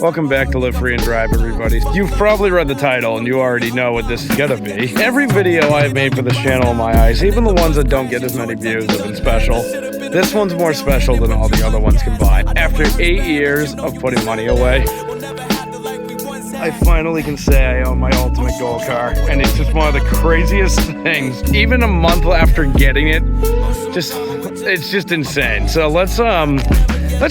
Welcome back to Live Free and Drive, everybody. You've probably read the title and you already know what this is gonna be. Every video I've made for this channel in my eyes, even the ones that don't get as many views, have been special. This one's more special than all the other ones combined. After 8 years of putting money away, I finally can say I own my ultimate goal car, and it's just one of the craziest things. Even a month after getting it, it's just insane. So let's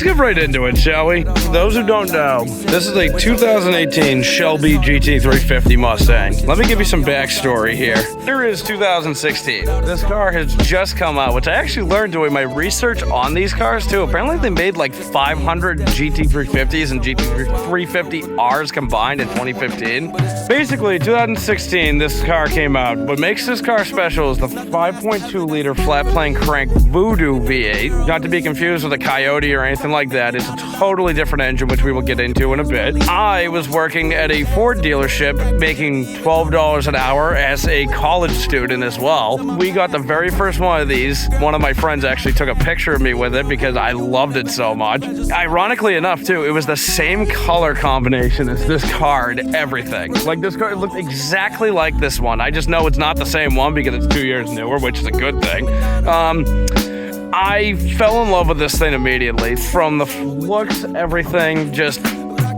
get right into it, shall we? For those who don't know, this is a 2018 Shelby GT350 Mustang. Let me give you some backstory here. Here is 2016. This car has just come out, which I actually learned doing my research on these cars too. Apparently they made like 500 GT350s and GT350Rs combined in 2015. Basically, 2016, this car came out. What makes this car special is the 5.2 liter flat plane crank Voodoo V8, not to be confused with a Coyote or anything like that. It's a totally different engine, which we will get into in a bit. I was working at a Ford dealership making $12 an hour as a college student as well. We got the very first one of these. One of my friends actually took a picture of me with it because I loved it so much. Ironically enough too, it was the same color combination as this car and everything. Like this car, it looked exactly like this one. I just know it's not the same one because it's 2 years newer, which is a good thing. I fell in love with this thing immediately. From the looks, everything,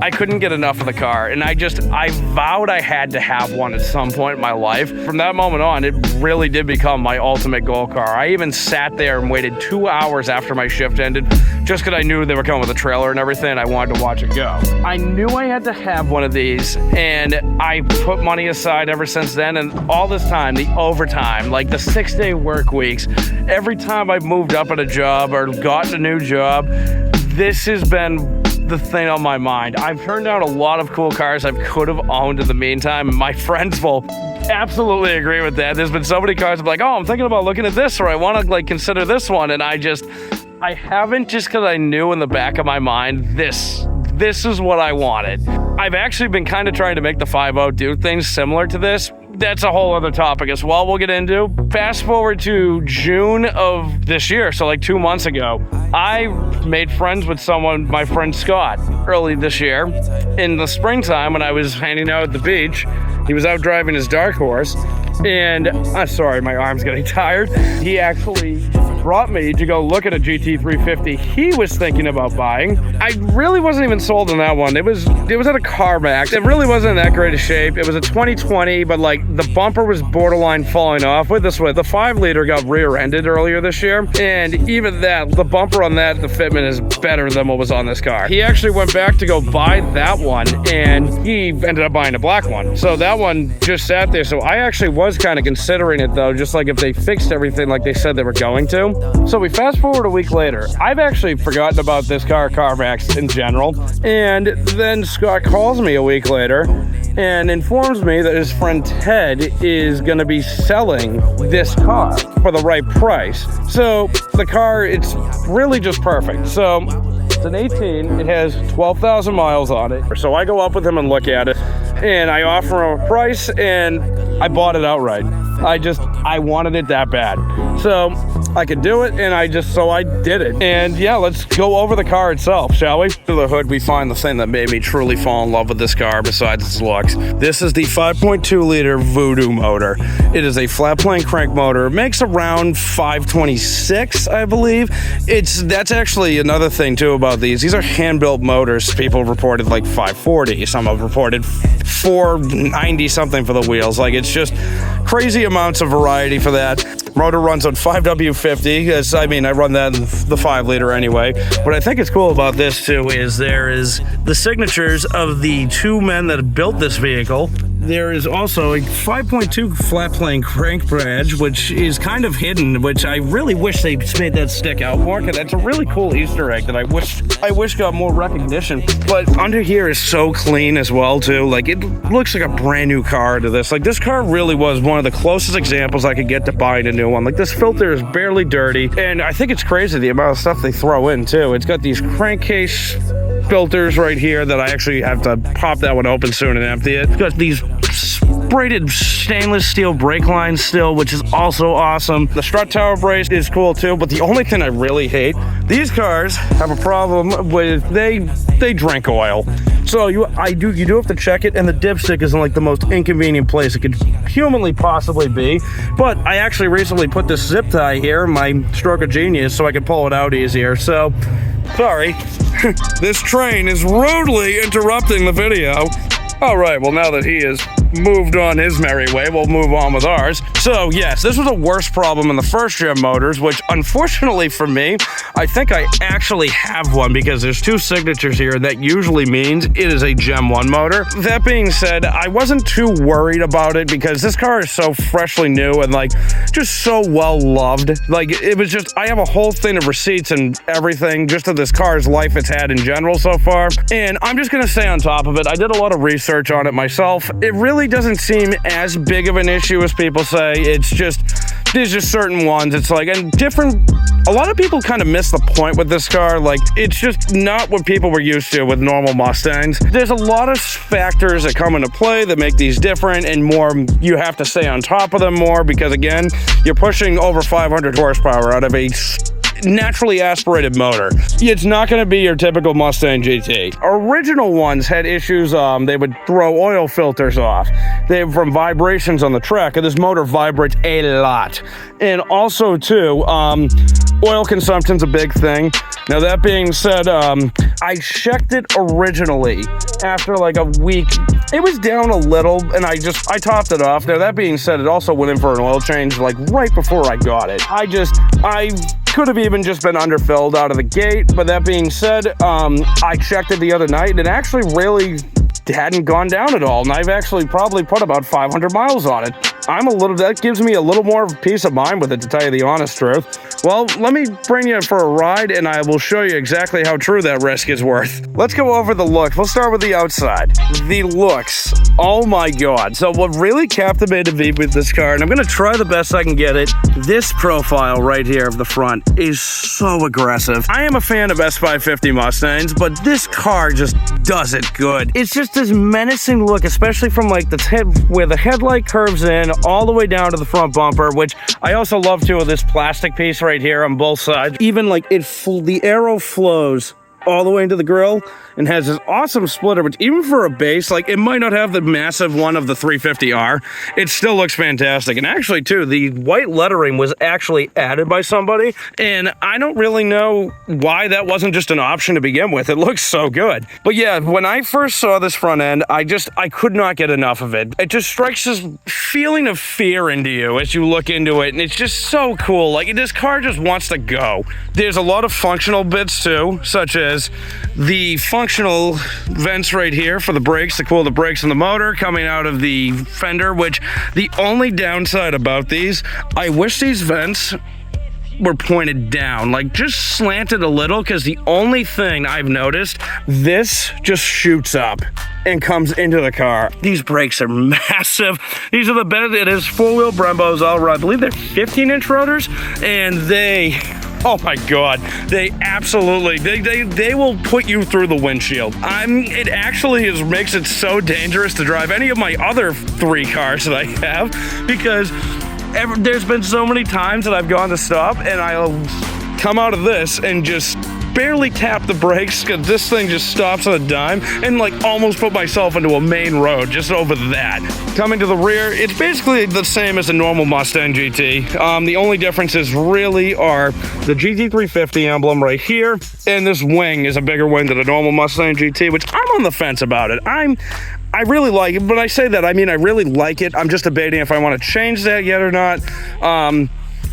I couldn't get enough of the car, and I vowed I had to have one at some point in my life. From that moment on, it really did become my ultimate goal car. I even sat there and waited 2 hours after my shift ended, just because I knew they were coming with a trailer and everything, and I wanted to watch it go. I knew I had to have one of these, and I put money aside ever since then, and all this time, the overtime, like the 6-day work weeks, every time I've moved up at a job or gotten a new job, this has been the thing on my mind. I've turned down a lot of cool cars I could have owned in the meantime, and my friends will absolutely agree with that. There's been so many cars I'm like, oh, I'm thinking about looking at this, or I want to like consider this one, and I haven't, just because I knew in the back of my mind, this is what I wanted. I've actually been kind of trying to make the 5.0 do things similar to this. That's a whole other topic as well we'll get into. Fast forward to June of this year, so like 2 months ago, I made friends with someone, my friend Scott, early this year. In the springtime when I was hanging out at the beach, he was out driving his dark horse, and I'm sorry, my arm's getting tired. He actually brought me to go look at a GT350 he was thinking about buying. I really wasn't even sold on that one. It was at a CarMax. It really wasn't in that great of shape. It was a 2020, but like the bumper was borderline falling off. With this one, the 5 liter got rear-ended earlier this year, and even that, the bumper on that, the fitment is better than what was on this car. He actually went back to go buy that one, and he ended up buying a black one. So that one just sat there. So I actually was kind of considering it though, just like if they fixed everything like they said they were going to. So we fast forward a week later. I've actually forgotten about this car, CarMax in general, and then Scott calls me a week later and informs me that his friend Ted is going to be selling this car for the right price. So the car, it's really just perfect. So it's an 18, it has 12,000 miles on it. So I go up with him and look at it, and I offer him a price, and I bought it outright. I wanted it that bad. So I could do it, and I did it. And yeah, let's go over the car itself, shall we? Through the hood, we find the thing that made me truly fall in love with this car besides its looks. This is the 5.2 liter Voodoo motor. It is a flat plane crank motor. It makes around 526, I believe. That's actually another thing too about these. These are hand-built motors. People reported like 540. Some have reported 490 something for the wheels. Like, it's just crazy amounts of variety for that. Motor runs on 5W50. I run that in the 5 liter anyway. What I think is cool about this too is there is the signatures of the 2 men that built this vehicle. There is also a 5.2 flat plane crank badge, which is kind of hidden, which I really wish they made that stick out more, because that's a really cool Easter egg that I wish got more recognition. But under here is so clean as well too. Like, it looks like a brand new car to this. Like, this car really was one of the closest examples I could get to buying a new one. Like, this filter is barely dirty, and I think it's crazy the amount of stuff they throw in too. It's got these crankcase filters right here that I actually have to pop that one open soon and empty it. It's got these braided stainless steel brake lines still, which is also awesome. The strut tower brace is cool too, but the only thing I really hate, these cars have a problem with they drink oil. So you do have to check it, and the dipstick is in like the most inconvenient place it could humanly possibly be. But I actually recently put this zip tie here in my stroke of genius so I could pull it out easier. So, sorry. This train is rudely interrupting the video. All right, well, now that he has moved on his merry way, we'll move on with ours. So, yes, this was a worse problem in the first gen motors, which, unfortunately for me, I think I actually have one because there's two signatures here. That usually means it is a Gen 1 motor. That being said, I wasn't too worried about it because this car is so freshly new and, like, just so well loved. Like, it was just, I have a whole thing of receipts and everything just of this car's life it's had in general so far. And I'm just gonna stay on top of it. I did a lot of research on it myself. It really doesn't seem as big of an issue as people say. It's just, there's just certain ones. It's like, and different, a lot of people kind of miss the point with this car. Like, it's just not what people were used to with normal Mustangs. There's a lot of factors that come into play that make these different, and more, you have to stay on top of them more because, again, you're pushing over 500 horsepower out of a naturally aspirated motor. It's not going to be your typical Mustang GT. Original ones had issues. They would throw oil filters off. From vibrations on the track, and this motor vibrates a lot. And also, too, oil consumption's a big thing. Now, that being said, I checked it originally after like a week. It was down a little, and I topped it off. Now, that being said, it also went in for an oil change like right before I got it. I could have even just been underfilled out of the gate, but that being said, I checked it the other night, and it actually really hadn't gone down at all, and I've actually probably put about 500 miles on it. That gives me a little more peace of mind with it, to tell you the honest truth. Well, let me bring you for a ride, and I will show you exactly how true that risk is worth. Let's go over the look. We'll start with the outside. The looks. Oh my God. So what really captivated me with this car, and I'm gonna try the best I can get it, this profile right here of the front is so aggressive. I am a fan of S550 Mustangs, but this car just does it good. It's just this menacing look, especially from like the head, where the headlight curves in all the way down to the front bumper, which I also love too, of this plastic piece right here on both sides. Even like the arrow flows all the way into the grill and has this awesome splitter, which even for a base, like, it might not have the massive one of the 350R, it still looks fantastic. And actually too, the white lettering was actually added by somebody, and I don't really know why that wasn't just an option to begin with. It looks so good. But yeah, when I first saw this front end, I could not get enough of it. It just strikes this feeling of fear into you as you look into it, and it's just so cool. Like, this car just wants to go. There's a lot of functional bits too, such as the functional vents right here for the brakes to cool the brakes in the motor coming out of the fender, which the only downside about these, I wish these vents were pointed down, like just slanted a little, because the only thing I've noticed, this just shoots up and comes into the car. These brakes are massive. These are the best. It is four-wheel Brembos all right. I believe they're 15-inch rotors, and they, oh my God, they absolutely, they will put you through the windshield. It actually makes it so dangerous to drive any of my other 3 cars that I have, because there's been so many times that I've gone to stop and I'll come out of this and just barely tap the brakes because this thing just stops on a dime, and like almost put myself into a main road just over that. Coming to the rear, it's basically the same as a normal Mustang GT. The only differences really are the GT350 emblem right here, and this wing is a bigger wing than a normal Mustang GT, which I'm on the fence about it. I really like it, but I say that, I mean, I really like it. I'm just debating if I want to change that yet or not.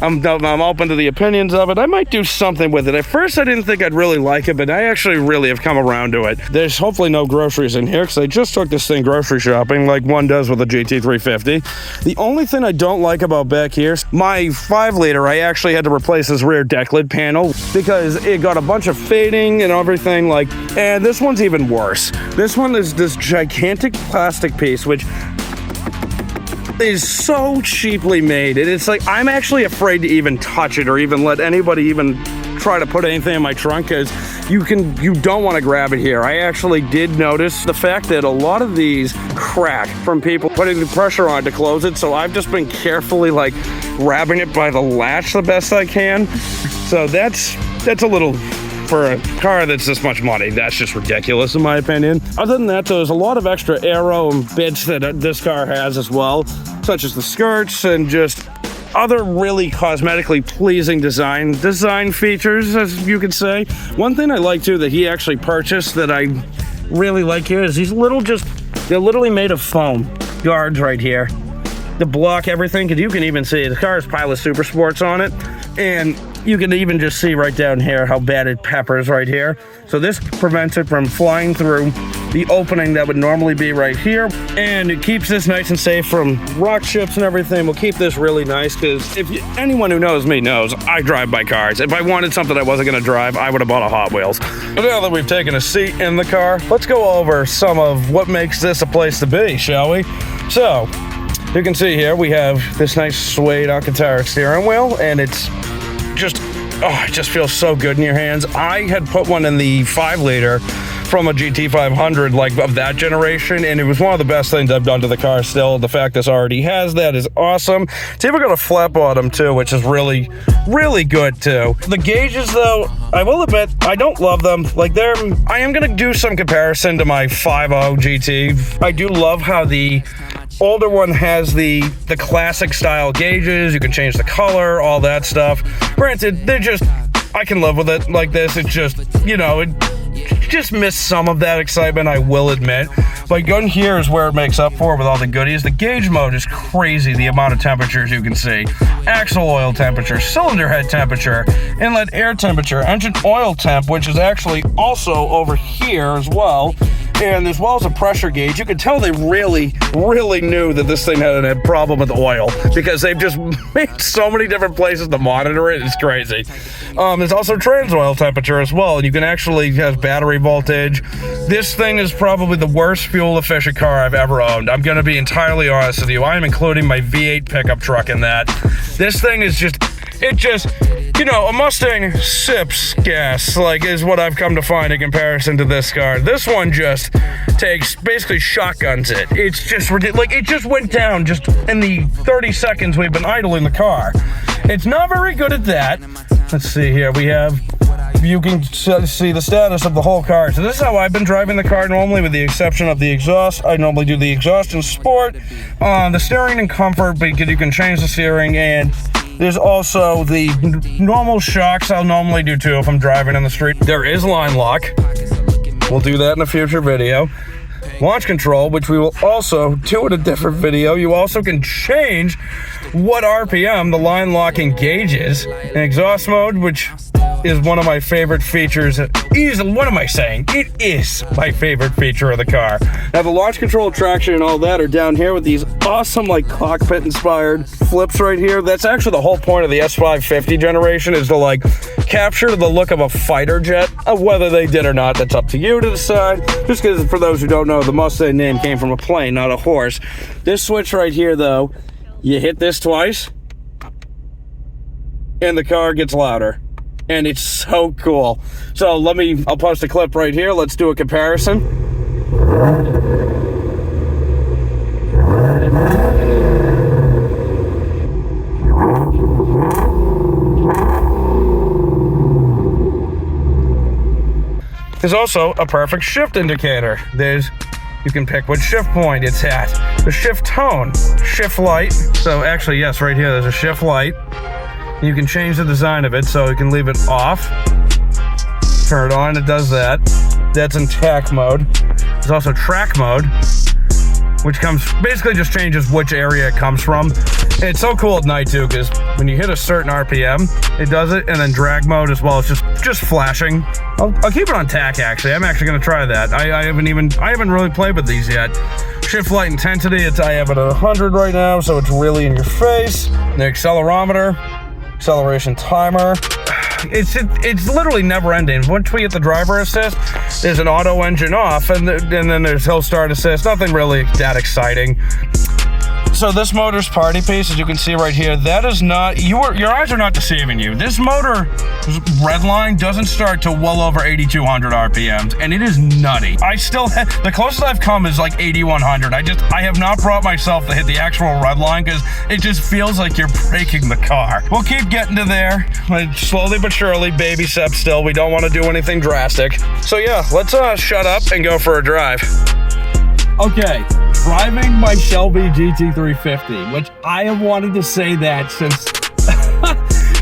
I'm open to the opinions of it. I might do something with it. At first, I didn't think I'd really like it, but I actually really have come around to it. There's hopefully no groceries in here, because I just took this thing grocery shopping like one does with a GT350. The only thing I don't like about back here, my 5-liter, I actually had to replace this rear deck lid panel because it got a bunch of fading and everything, and this one's even worse. This one is this gigantic plastic piece, which is so cheaply made, and it's like I'm actually afraid to even touch it or even let anybody even try to put anything in my trunk, because you don't want to grab it here. I actually did notice the fact that a lot of these crack from people putting the pressure on to close it, so I've just been carefully like grabbing it by the latch the best I can. So that's a little, for a car that's this much money, that's just ridiculous in my opinion. Other than that, there's a lot of extra aero and bits that this car has as well, such as the skirts and just other really cosmetically pleasing design features, as you could say. One thing I like too that he actually purchased that I really like here is these little, they're literally made of foam guards right here to block everything, because you can even see the car has Pilot Super Sports on it, and you can even just see right down here how bad it peppers right here. So this prevents it from flying through the opening that would normally be right here, and it keeps this nice and safe from rock chips and everything. We'll keep this really nice, because anyone who knows me knows I drive my cars. If I wanted something I wasn't gonna drive, I would have bought a Hot Wheels. But now that we've taken a seat in the car, let's go over some of what makes this a place to be, shall we? So, you can see here we have this nice suede Alcantara steering wheel, and it's just, oh, it just feels so good in your hands. I had put one in the 5-liter from a GT500, like of that generation, and it was one of the best things I've done to the car still. The fact this already has that is awesome. It's even got a flat bottom too, which is really, really good too. The gauges though, I will admit, I don't love them. Like I am gonna do some comparison to my 5.0 GT. I do love how the older one has the classic style gauges. You can change the color, all that stuff. Granted, I can live with it like this. It's just, you know, it just missed some of that excitement, I will admit. But going here is where it makes up for it with all the goodies. The gauge mode is crazy, the amount of temperatures you can see. Axle oil temperature, cylinder head temperature, inlet air temperature, engine oil temp, which is actually also over here as well. And as well as a pressure gauge. You can tell they really, really knew that this thing had a problem with oil, because they've just made so many different places to monitor it. It's crazy. There's also trans oil temperature as well, and you can actually have battery voltage. This thing is probably the worst fuel efficient car I've ever owned. I'm going to be entirely honest with you. I am including my V8 pickup truck in that. This thing is just, you know, a Mustang sips gas, like, is what I've come to find in comparison to this car. This one just basically shotguns it. It's just ridiculous. Like, it just went down just in the 30 seconds we've been idling the car. It's not very good at that. Let's see here. You can see the status of the whole car. So this is how I've been driving the car normally, with the exception of the exhaust. I normally do the exhaust in sport. The steering and comfort, because you can change the steering, and there's also the normal shocks. I'll normally do too if I'm driving in the street. There is line lock. We'll do that in a future video. Launch control, which we will also do in a different video. You also can change what RPM the line lock engages. And exhaust mode, which is one of my favorite features. What am I saying? It is my favorite feature of the car. Now the launch control, traction, and all that are down here with these awesome, like, cockpit inspired flips right here. That's actually the whole point of the S550 generation, is to like capture the look of a fighter jet. Whether they did or not, that's up to you to decide. Just because, for those who don't know, the Mustang name came from a plane, not a horse. This switch right here though, you hit this twice and the car gets louder. And it's so cool. So I'll post a clip right here. Let's do a comparison. There's also a perfect shift indicator. You can pick what shift point it's at. The shift tone, shift light. So actually, yes, right here, there's a shift light. You can change the design of it, so you can leave it off, turn it on, it does that. That's in tack mode. There's also track mode, which basically just changes which area it comes from. And it's so cool at night too, because when you hit a certain RPM, it does it, and then drag mode as well. It's just flashing. I'll keep it on tack actually. I'm actually gonna try that. I haven't really played with these yet. Shift light intensity, I have it at 100 right now, so it's really in your face. The accelerometer, acceleration timer. It's literally never ending. Once we hit the driver assist, there's an auto engine off, and then there's hill start assist. Nothing really that exciting. So this motor's party piece, as you can see right here, that is not, your eyes are not deceiving you. This motor red line doesn't start till well over 8,200 RPMs, and it is nutty. I still the closest I've come is like 8,100. I have not brought myself to hit the actual red line because it just feels like you're breaking the car. We'll keep getting to there, slowly but surely, baby steps still. We don't want to do anything drastic. So yeah, let's shut up and go for a drive. Okay, driving my Shelby GT350, which I have wanted to say that since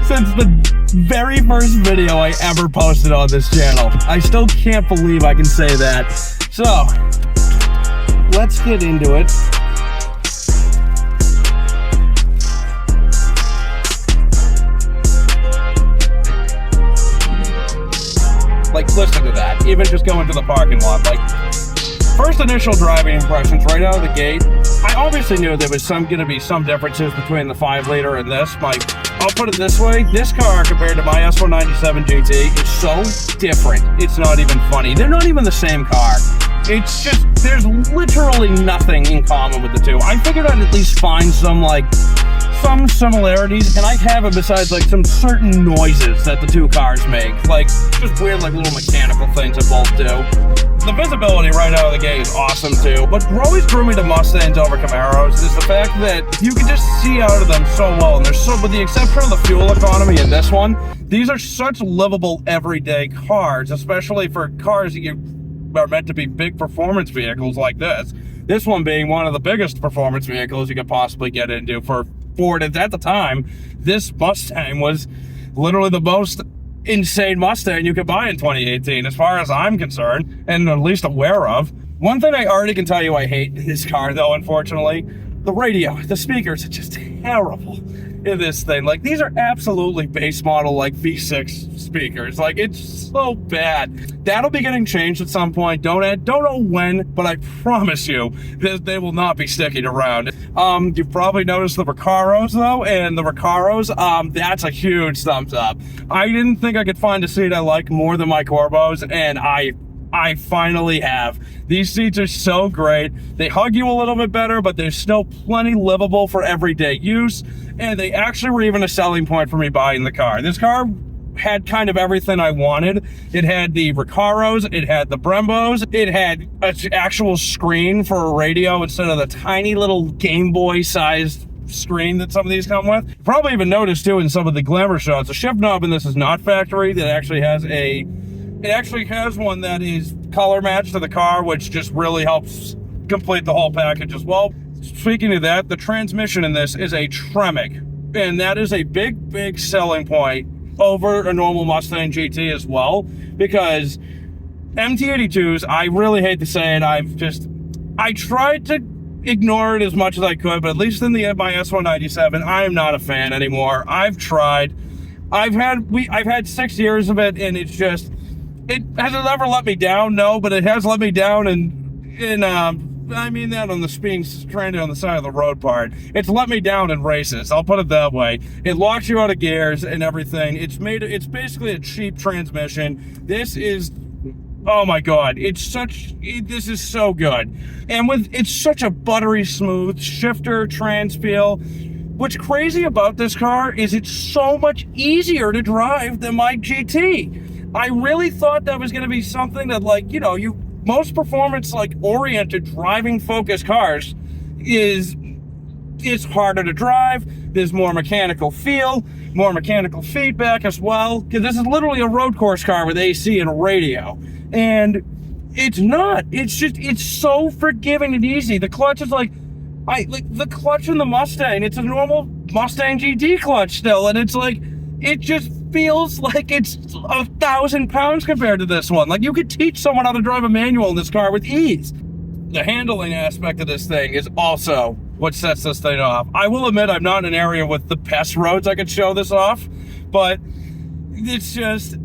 since the very first video I ever posted on this channel. I still can't believe I can say that. So, let's get into it. Like, listen to that. Even just going to the parking lot, like, first initial driving impressions right out of the gate, I obviously knew there was gonna be some differences between the 5-liter and this. I'll put it this way, this car compared to my S197 GT is so different. It's not even funny. They're not even the same car. It's just, there's literally nothing in common with the two. I figured I'd at least find some similarities, and I haven't besides like some certain noises that the two cars make. Like, just weird like little mechanical things that both do. The visibility right out of the gate is awesome too. What always drew me to Mustangs over Camaros is the fact that you can just see out of them so well. And with the exception of the fuel economy in this one, these are such livable everyday cars, especially for cars that are meant to be big performance vehicles like this. This one being one of the biggest performance vehicles you could possibly get into for Ford. At the time, this Mustang was literally the most insane Mustang you could buy in 2018, as far as I'm concerned, and at least aware of. One thing I already can tell you I hate in this car, though, unfortunately, the radio. The speakers are just terrible in this thing. Like, these are absolutely base model, like, V6 speakers. Like, it's so bad. That'll be getting changed at some point. Don't know when, but I promise you that they will not be sticking around. You've probably noticed the Recaros, though, and the Recaros, that's a huge thumbs up. I didn't think I could find a seat I like more than my Corbos, and I finally have. These seats are so great. They hug you a little bit better, but they're still plenty livable for everyday use. And they actually were even a selling point for me buying the car. This car had kind of everything I wanted. It had the Recaros, it had the Brembos, it had an actual screen for a radio instead of the tiny little Game Boy sized screen that some of these come with. You probably even noticed too in some of the glamour shots, the shift knob in this is not factory. It actually has one that is color matched to the car, which just really helps complete the whole package as well. Speaking of that, the transmission in this is a Tremec, and that is a big selling point over a normal Mustang GT as well, because MT82s, I really hate to say it, I tried to ignore it as much as I could, but at least in my S197, I am not a fan anymore. I've tried. I've had 6 years of it, and it's just, it hasn't ever let me down, no, but it has let me down I mean that on the being stranded on the side of the road part. It's let me down in races, I'll put it that way. It locks you out of gears and everything. It's basically a cheap transmission. This is, oh my god, this is so good. And it's such a buttery smooth shifter, trans feel. What's crazy about this car is it's so much easier to drive than my GT. I really thought that was going to be something that, like, most performance, like, oriented driving focused cars is harder to drive. There's more mechanical feel, more mechanical feedback as well, because this is literally a road course car with AC and a radio. And it's not. It's so forgiving and easy. The clutch is the clutch in the Mustang, it's a normal Mustang GT clutch still, and it's like, it just feels like it's 1,000 pounds compared to this one. Like, you could teach someone how to drive a manual in this car with ease. The handling aspect of this thing is also what sets this thing off. I will admit I'm not in an area with the best roads I could show this off, but it's just,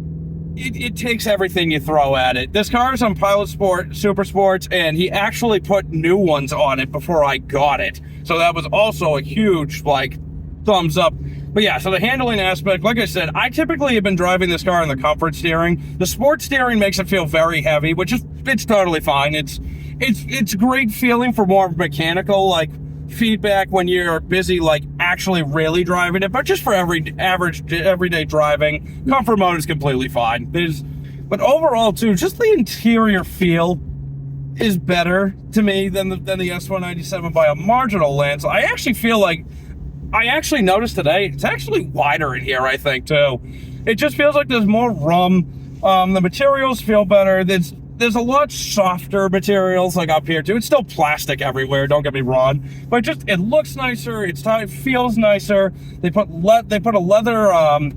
it takes everything you throw at it. This car is on Pilot Sport, Super Sports, and he actually put new ones on it before I got it. So that was also a huge, like, thumbs up. But yeah, so the handling aspect, like I said, I typically have been driving this car in the comfort steering. The sport steering makes it feel very heavy, which is, it's totally fine. It's great feeling for more mechanical, like, feedback when you're busy, like actually really driving it, but just for everyday driving, comfort mode is completely fine. But overall too, just the interior feel is better to me than the S197 by a marginal land. So I actually feel like, I actually noticed today, it's actually wider in here, I think, too. It just feels like there's more room. The materials feel better. There's a lot softer materials, like up here, too. It's still plastic everywhere, don't get me wrong. But just, it looks nicer, it feels nicer. They put a leather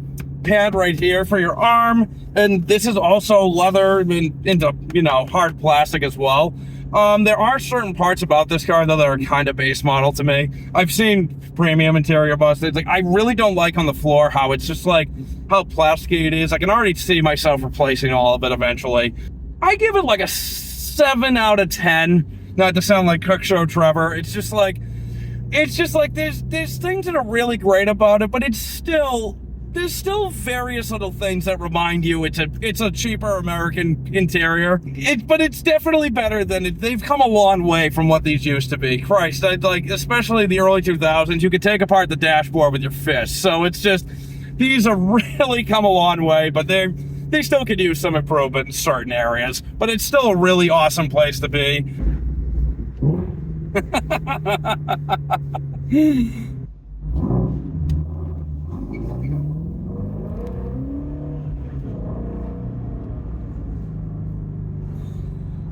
pad right here for your arm, and this is also leather into, you know, hard plastic as well. There are certain parts about this car, though, that are kind of base model to me. I've seen premium interior buses. It's like, I really don't like on the floor how it's just like, how plasticky it is. I can already see myself replacing all of it eventually. I give it like a 7 out of 10. Not to sound like Cook Show Trevor. It's just like there's things that are really great about it, but there's still various little things that remind you it's a cheaper American interior. But it's definitely better than they've come a long way from what these used to be. Christ, like, especially the early 2000s, you could take apart the dashboard with your fist. So it's just, these are really come a long way, but they still could use some improvement in certain areas. But it's still a really awesome place to be.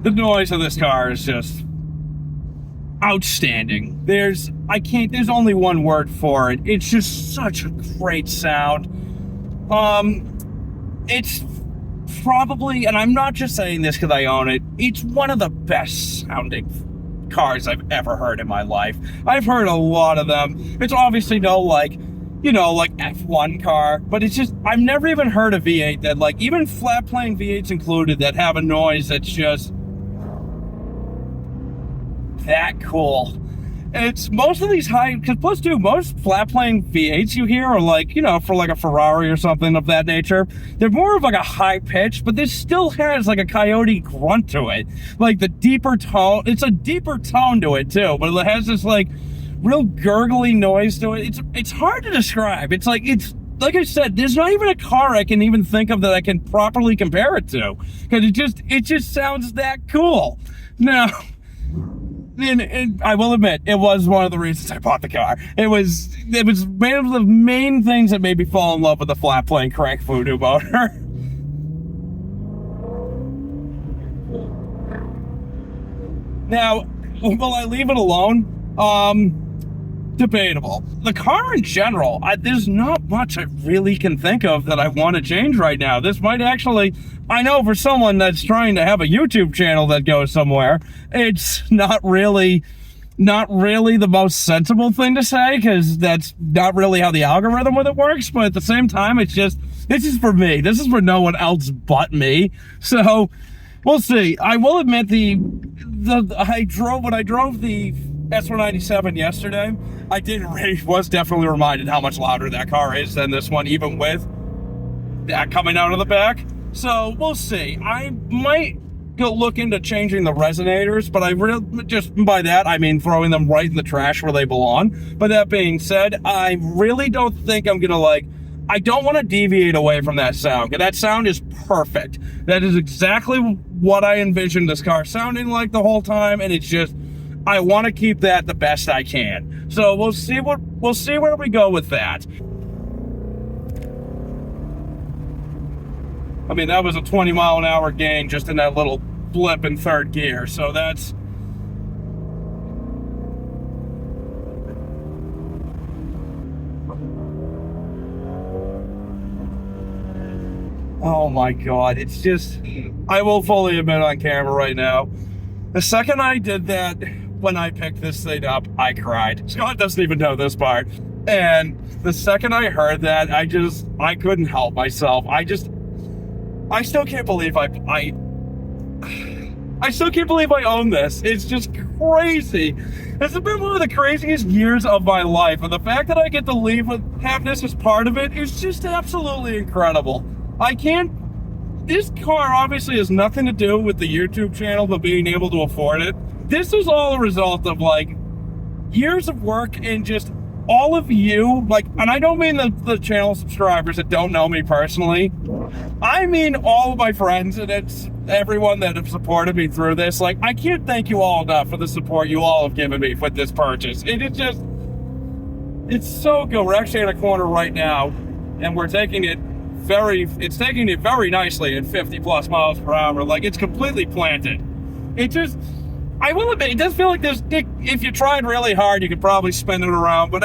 The noise of this car is just outstanding. There's only one word for it. It's just such a great sound. It's probably, and I'm not just saying this because I own it, it's one of the best sounding cars I've ever heard in my life. I've heard a lot of them. It's obviously no, like, you know, like F1 car, but it's just, I've never even heard a V8 that, like, even flat plane V8s included, that have a noise that's just that cool. It's most of these high, because plus too, most flat plane V8s you hear are like, you know, for like a Ferrari or something of that nature, they're more of like a high pitch, but this still has like a coyote grunt to it. Like the deeper tone, it's a deeper tone to it too, but it has this like real gurgly noise to it. It's hard to describe. It's like I said, there's not even a car I can even think of that I can properly compare it to, because it just sounds that cool. Now, and I will admit, it was one of the reasons I bought the car. It was one of the main things that made me fall in love with the flat plane crank Voodoo motor. Now, will I leave it alone? Debatable. The car in general, there's not much I really can think of that I want to change right now. This might actually, I know for someone that's trying to have a YouTube channel that goes somewhere, it's not really the most sensible thing to say, because that's not really how the algorithm with it works. But at the same time, it's just, this is for me. This is for no one else but me. So we'll see. I will admit when I drove the S197 yesterday, was definitely reminded how much louder that car is than this one, even with that coming out of the back. So we'll see. I might go look into changing the resonators, but just by that I mean throwing them right in the trash where they belong. But that being said, I really don't think I'm gonna I don't want to deviate away from that sound. That sound is perfect. That is exactly what I envisioned this car sounding like the whole time, and it's just, I want to keep that the best I can. So we'll see where we go with that. I mean, that was a 20-mile-an-hour gain just in that little blip in third gear. So that's, oh my God, it's just, I will fully admit on camera right now, the second I did that, when I picked this thing up, I cried. Scott doesn't even know this part. And the second I heard that, I couldn't help myself. I still can't believe I still can't believe I own this. It's just crazy. It's been one of the craziest years of my life. And the fact that I get to have this as part of it is just absolutely incredible. This car obviously has nothing to do with the YouTube channel, but being able to afford it. This is all a result of years of work and just all of you, like, and I don't mean the channel subscribers that don't know me personally. I mean all of my friends, and it's everyone that have supported me through this. Like, I can't thank you all enough for the support you all have given me with this purchase. It's so good. We're actually in a corner right now, and we're taking it it's taking it very nicely at 50 plus miles per hour. Like, it's completely planted. It just, I will admit, it does feel like if you tried really hard, you could probably spin it around, but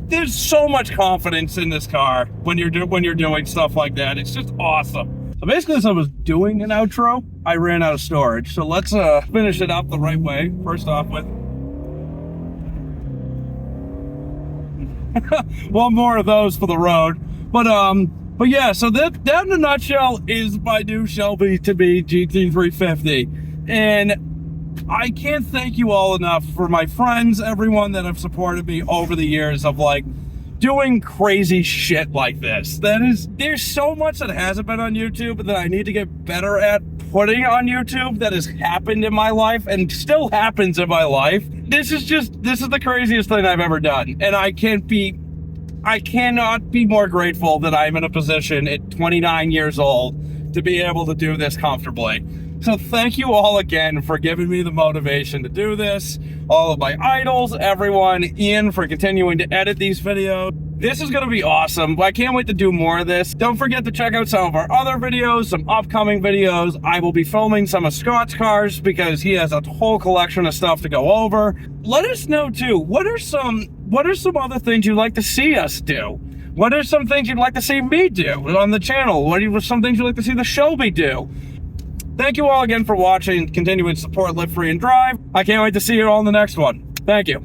there's so much confidence in this car when you're doing stuff like that. It's just awesome. So basically, as I was doing an outro, I ran out of storage. So let's finish it up the right way. First off with one more of those for the road. But yeah, so that in a nutshell is my new Shelby to be GT350. And I can't thank you all enough for my friends, everyone that have supported me over the years of like doing crazy shit like this. There's so much that hasn't been on YouTube that I need to get better at putting on YouTube that has happened in my life and still happens in my life. This is the craziest thing I've ever done. And I cannot be more grateful that I'm in a position at 29 years old to be able to do this comfortably. So thank you all again for giving me the motivation to do this. All of my idols, everyone, Ian for continuing to edit these videos. This is going to be awesome. I can't wait to do more of this. Don't forget to check out some of our other videos, some upcoming videos. I will be filming some of Scott's cars because he has a whole collection of stuff to go over. Let us know too, what are some other things you'd like to see us do? What are some things you'd like to see me do on the channel? What are some things you'd like to see the Shelby do? Thank you all again for watching. Continuing to support Live Free and Drive. I can't wait to see you all in the next one. Thank you.